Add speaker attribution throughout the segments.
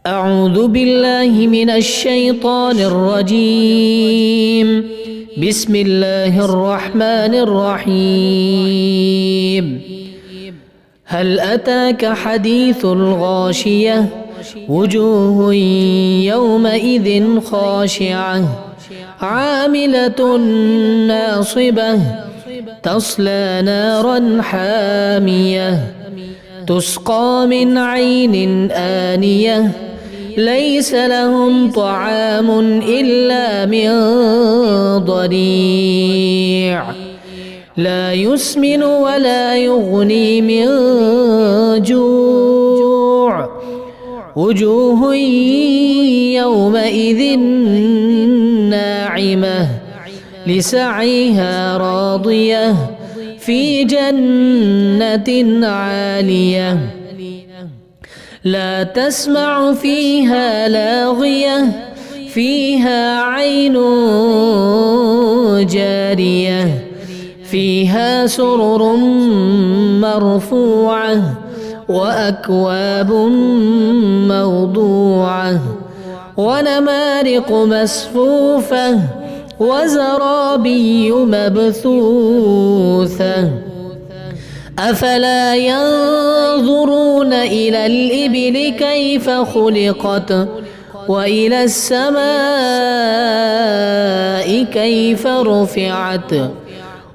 Speaker 1: أعوذ بالله من الشيطان الرجيم. بسم الله الرحمن الرحيم. هل أتاك حديث الغاشية؟ وجوه يومئذ خاشعة عاملة ناصبة تصلى نارا حامية تسقى من عين آنية ليس لهم طعام إلا من ضريع لا يسمن ولا يغني من جوع وجوه يومئذ ناعمة لسعيها راضية في جنة عالية لا تسمع فيها لاغية فيها عين جارية فيها سرر مرفوعة وأكواب موضوعة ونمارق مصفوفة وزرابي مبثوثة أفلا ينظرون إلى الإبل كيف خلقت وإلى السماء كيف رفعت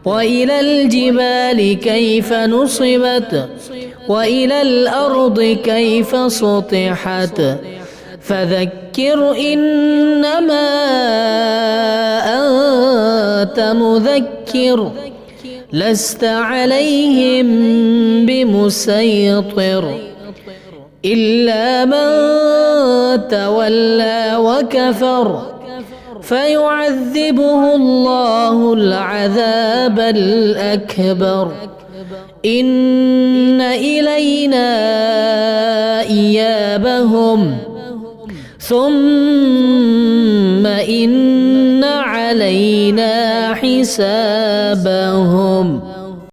Speaker 1: وإلى الجبال كيف نصبت وإلى الأرض كيف سطحت فذكر إنما أنت مذكر لست عليهم بمسيطر إلا من تولى وكفر فيعذبه الله العذاب الأكبر إن إلينا إيابهم ثم إن علينا حسابهم.